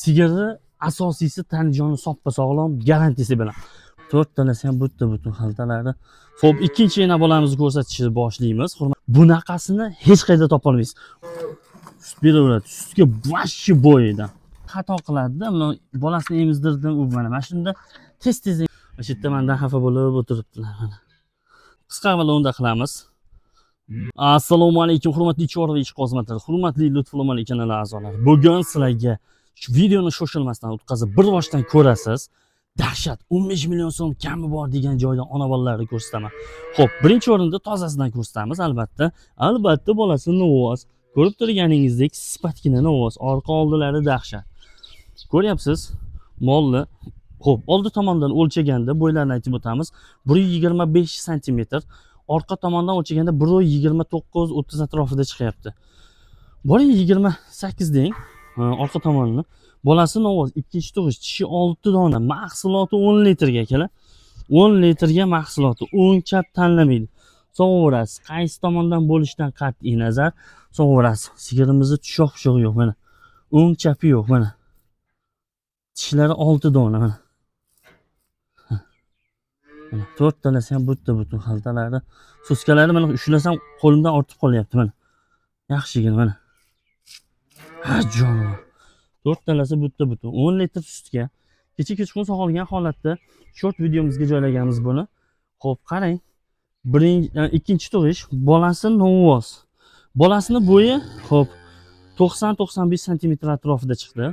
Sigiri asosiysi tan joni soppa sog'lom garantisi bilan. 4 tanasi ham butun xaltalari. Xo'p, ikkinchi yana bolamizni ko'rsatishni boshlaymiz. Bunaqasini hech qayerda topa olmaysiz. Sut beraveradi. Sutga vashi bo'yidan. Xato qiladi-da, mana bolasini emizdirdim u mana shunda tez-tez o'sha yerda mendan xafa bo'lib o'tiribdilar mana. Qisqa va unda qilamiz. Assalomu alaykum hurmatli Chorva ishqozmatlar, hurmatli Lutfulomali kanali a'zolari. Bugun sizlarga shu videoni shoshilmasdan o'tkazib bir boshdan ko'rasiz. Dahshat 15 million so'm kami bor degan joydan ona bolalarni ko'rsataman. Xo'p, birinchi o'rinda tozasidan ko'rsatamiz albatta. Albatta bolasi novoz. Ko'rib turganingizdek sifatgina novoz, orqa oldilari dahshat. Ko'ryapsiz? Molni. Xo'p, oldi tomondan o'lchaganda bo'ylarini aytib o'tamiz. 125 sm. Orqa tomondan o'lchaganda 129-30 atrofida chiqyapti. Boring 28 deng. Orqa tomonni. Bolasi novoz, ikkinchi tug'ish, tishi 6 dona, mahsuloti 10 litrga akalar. 10 litrga mahsuloti, o'ng chap tanlamaydi. Sog'averasiz. Qaysi tomondan bo'lishidan qat'iy nazar sog'averasiz. Sigirimizni tushoq yo'q mana. O'ng chapi yo'q mana. Tishlari 6 dona mana. 4 tanasi ham butun xaltalari. Suskalari mana ushlasam qo'limdan ortib qolyapti mana. Yaxshigina mana. Ha jonivor. 4 tanasi butun 10 litr sutga. Kecha-kechqurun sog'ilgan holatda short videomizga joylaganmiz buni. Xo'p, qarang. Ikkinchi tug'ish, bolasi novoz. Bolasini bo'yi xo'p 90-95 sm atrofida chiqdi.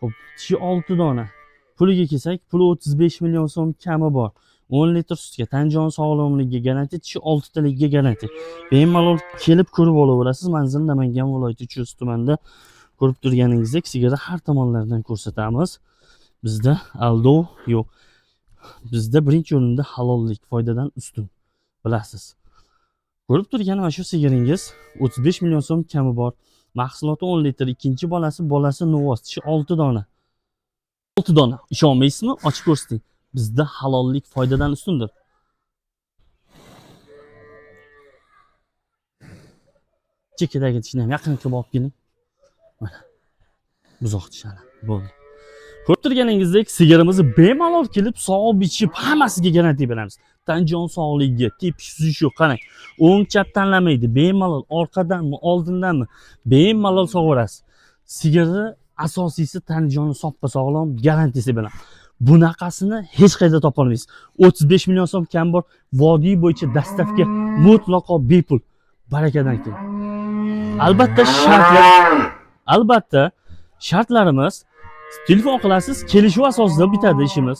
Xo'p, tishi 6 dona. Puliga kelsak, puli 35 million so'm kami bor. 10 litr sutga, tan jon sog'lomligiga garantiya, tishi 6 taligiga garantiya. Bemalol kelib ko'rib olaverasiz. Manzil Namangan viloyati Chust tumanida. Ko'rib turganingizdek, sigirni har tomonlardan ko'rsatamiz. Bizda aldov yo'q. Bizda birinchi o'rinda halollik, foydadan ustun. Bilasiz. Ko'rib turgan mana shu sigiringiz 35 million so'm kami bor. Mahsuloti 10 litr, ikkinchi bolasi novoz, tishi 6 dona. 6 dona. Ishonmaysizmi? Ochib ko'rsating. Bizda halollik foydadan ustundir. Chekadagi tishni ham yaqin qilib olib keling. Mana. Buzoq tishlar. Bo'ldi. Ko'rib turganingizdek, sigirimizni bemalol kelib sog'ib ichib hammasiga garantiya beramiz. Tan jon sog'ligiga, tepish suzish yo'q. Qarang, o'ng chap tanlamaydi. Bemalol orqadanmi, oldindanmi bemalol sog'averasiz. Sigirni asosiysi tan joni soppa sog'lom garantisi bilan. Bunaqasini hech qayerda topa olmaysiz. 35 million so'm kam bor. Vodiy bo'yicha dastavka mutlaqo bepul. Barakadan keling. Albatta shartlarimiz telefon qilasiz, kelishuv asosida bitadi ishimiz.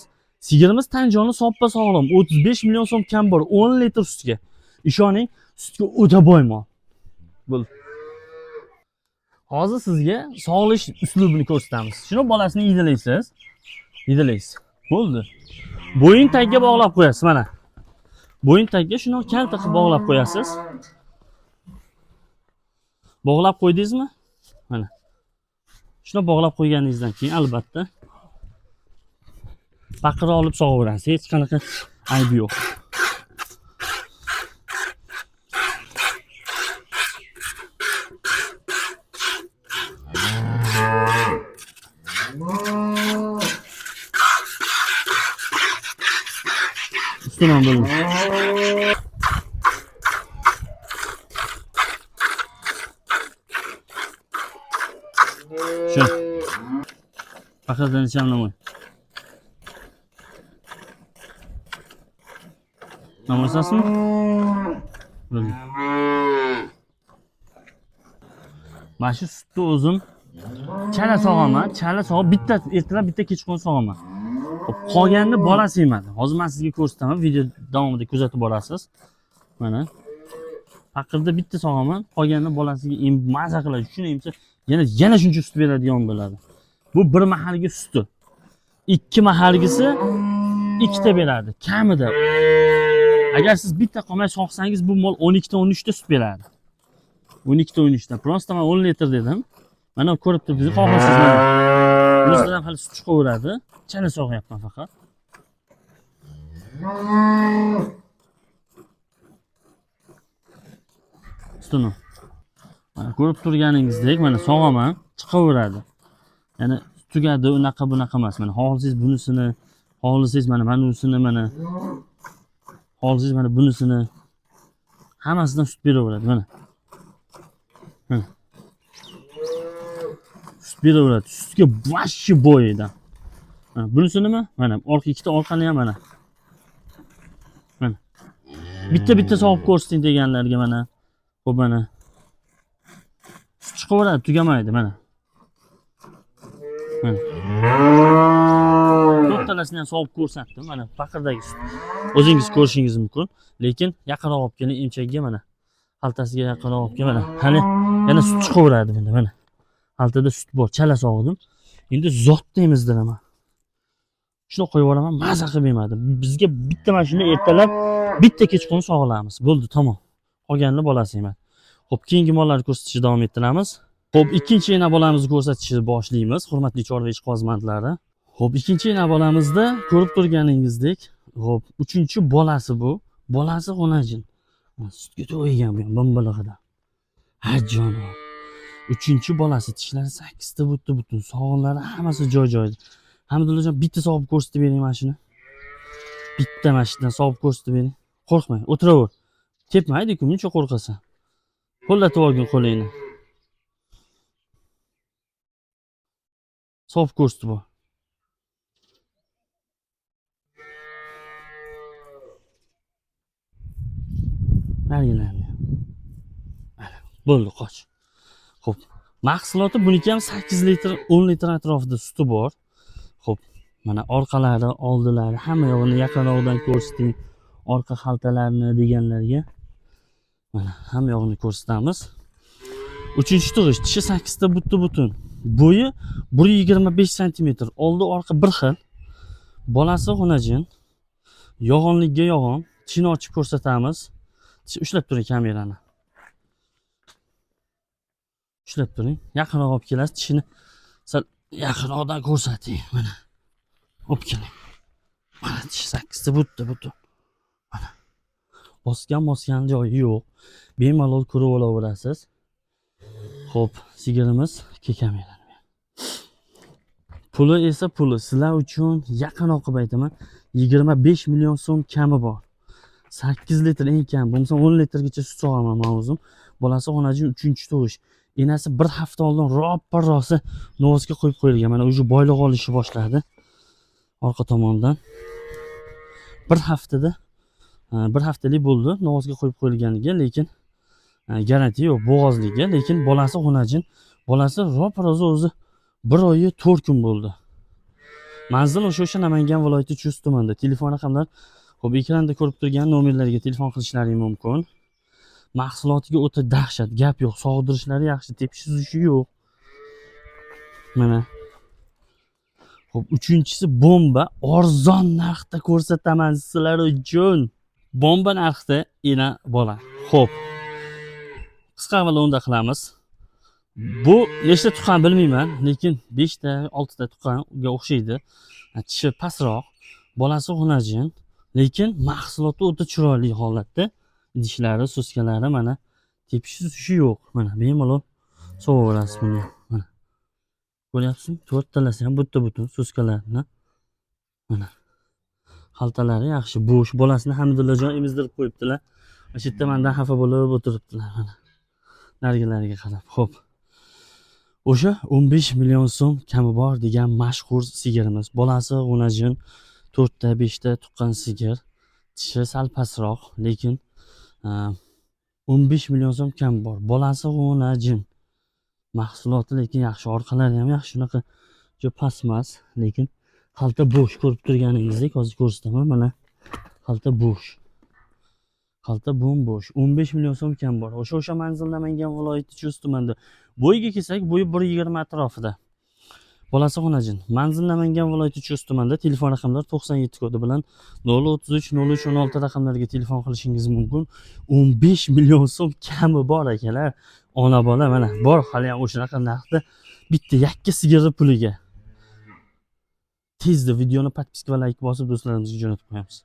Sigirimiz tan joni soppa sog'lom, 35 million so'm kam bor, 10 litr sutga. Ishoning, sutga o'ta boy mol. Bo'ldi. Hozir sizga sog'lish uslubini ko'rsatamiz. Shuni bolasini idilaysiz. Bo'ldi. Bo'yin tagiga bog'lab qo'yasiz mana. Bo'yin tagiga shuni kalta qilib bog'lab qo'yasiz. Bog'lab qo'ydingizmi? Mana. Shuni bog'lab qo'yganingizdan keyin albatta baqira olib sog'averasiz. Hech qanaqa aybi yo'q. Ustidan bo'ldi. Shu. Faqatdan chamlamoy. Namorsasizmi? Bo'ldi. Mana shu sutni o'zim chala sog'aman. Chala sog'ib bitta ertalab, bitta kechqurun sog'aman. Qolganini bolasi yemadi. Hozir men sizga ko'rsataman. Video davomida kuzatib borasiz. Mana. Faqirda bitta sog'aman. Qolganini bolasiga maza qiladi. Shuni emsa yana shuncha sut beradigan bo'ladi. Bu bir mahalgi suti. 2 mahalgisi ikkita beradi, kamida. Agar siz bitta qolmay sog'sangiz, bu mol 12 ta 13 ta sut beradi. 12 ta 13 ta. Prosta men 10 litr dedim. Mana ko'rib turibsiz, xohlasizmi? Bunisidan hali sut chiqaveradi. Chala sog'yapman faqat. Sutini. Mana ko'rib turganingizdek, mana sog'aman, chiqaveradi. Ya'ni tugadi, unaqa bunaqa emas. Mana xohlasangiz bunisini, xohlasangiz mana bunisini, mana xohlasangiz mana bunisini hammasidan sut beraveradi mana. Sut beraveradi. Sutga vashchi boyida. Bunisi nima? Mana ikkita orqani ham mana. Mana. Bitta sog'ib ko'rsating deganlarga mana. Xo'p mana. Sut chiqaveradi, tugamaydi mana. Mana. To'rttalasini ham sog'ib ko'rsatdim. Mana paqirdagi sut. O'zingiz ko'rishingiz mumkin, lekin yaqinroq olib keling emchagiga mana. Xaltasiga yaqinroq olib keling mana. Hali yana sut chiqaveradi bunda mana. Xaltada sut bor, chala sog'dim. Endi zot deymizdir ama. Shuni qo'yib yuboraman, maza qilib yemadim. Bizga bitta mashina ertalab, bitta kechqurun sog'ilamiz. Bo'ldi, tamom. Qolganini bolasi yemadi. Xo'p, keyingi mollarni ko'rsatishni davom ettiramiz. Xo'p, ikkinchi ena bolamizni ko'rsatishni boshlaymiz, hurmatli chorva ishqibozmandlari. Xo'p, ikkinchi ena bolamizda ko'rib turganingizdek, xo'p, uchinchi bolasi bu. Bolasi xonajin. Sutga to'ygan bu ham bombalig'ida. Ha jonim. Uchinchi bolasi tishlari 8 ta butun, sog'inlari hammasi joy-joyida. Hamdullajon bitta sog'ib ko'rsatib bering mana shuni. Bitta mashinadan sog'ib ko'rsatib bering. Qo'rqmang, o'tiraver. Tepmaydi-ku, muncha qo'rqasan. Qo'llatib olgin qo'lingni. Sog'ib ko'rsatib ol. Narigilarni. Bo'ldi, qoch. Xo'p, mahsuloti buniki ham 8 litr, 10 litr atrofida suti bor. Xo'p, mana orqalari, oldilari, hamma yog'ini yaqinroqdan ko'rsating. Orqa xaltalarini deganlarga mana hamma yog'ini ko'rsatamiz. 3-tug'ish, tishi 8 ta butun. Bo'yi 1.25 cm. Oldi orqa bir xil. Bolasi xonajin. Yog'onlikka yog'on. Tishini ochib ko'rsatamiz. Ushlab turing kamerani. Ushlab turing. Yaqinroq olib kelasiz, tishini sal yaqinroqdan ko'rsating. Mana. Olib keling. Mana tishi 8 ta butun. Mana. Bosgan joyi yo'q. Bemalol ko'rib olaverasiz. Xo'p, sigirimiz kekamerani. Puli esa puli sizlar uchun yaqinroq qilib aytaman, 25 million so'm kami bor. 8 litr eng kam, bo'lmasa 10 litrgacha sut sog'aman men o'zim. Bolasi xonajin 3-tug'ish. Enasi bir hafta oldin ro'ppa-rosa novosga qo'yib qo'yilgan. Mana o'sha boyliq olishni boshladi. Orqa tomondan. Bir haftalik bo'ldi novosga qo'yib qo'yilganiga, lekin garantiya yo'q bo'g'ozligiga, lekin bolasi xonajin. Bolasi ro'ppa-rosa o'zi 1 oyi 4 kun bo'ldi. Manzil o'sha Namangan viloyati Chust tumanida. Telefon raqamlar xo'p, ekranda ko'rib turgan nomerlarga telefon qilishlaring mumkin. Mahsulotiga o'ta dahshat, gap yo'q, sog'dirishlari yaxshi, tepish-suzishi yo'q. Mana. Xo'p, uchinchisi bomba, arzon narxda ko'rsataman sizlar uchun. Bomba narxda ena bola. Xo'p. Qisqa va lo'nda qilamiz. Bu nechta tuqqan bilmayman, lekin 5 ta, 6 ta tuqqanga o'xshaydi. Tishi pastroq, bolasi xonajin, lekin mahsuloti o'ta chiroyli holatda. Idishlari, suskalari mana tepishi yo'q. Mana bemalol sovaverasiz bunga. Mana. Ko'ryapsizmi? 4 talasi ham butun suskalarni. Mana. Xaltalari yaxshi, bo'sh. Bolasini Hamdullajon emizdirib qo'yibdilar. O'sha yerda mendan xafa bo'lib o'tiribdilar mana. Narigalariga qarab. Xo'p. O'sha 15 million so'm kami bor degan mashhur sigirimiz. Bolasi xonajin 4 ta, 5 ta tuqqan sigir. Tishi sal pastroq, lekin 15 million so'm kam bor. Bolasi xonajin. Mahsuloti lekin yaxshi, orqalari ham yaxshi, shunaqa juda pasmas, lekin xalta bo'sh. Ko'rib turganingizdek, hozir ko'rsataman, mana xalta bo'sh. Xalta bo'sh. 15 million so'm kam bor. O'sha manzil Namangan viloyati Chust tumanida. Bo'yiga kelsak, bo'yi 1.20 atrofida. Bolasi xonajin. Manzil Namangan viloyati Chust tumanida. Telefon raqamlari 97 kodi bilan 033 03 16 raqamlariga telefon qilishingiz mumkin. 15 million so'm kami bor akalar. Ona bola mana bor, hali ham o'sha narxda bitta yakka sigirni puliga. Tezda videoni podpiska va like bosib do'stlarimizga jo'natib qo'yamiz.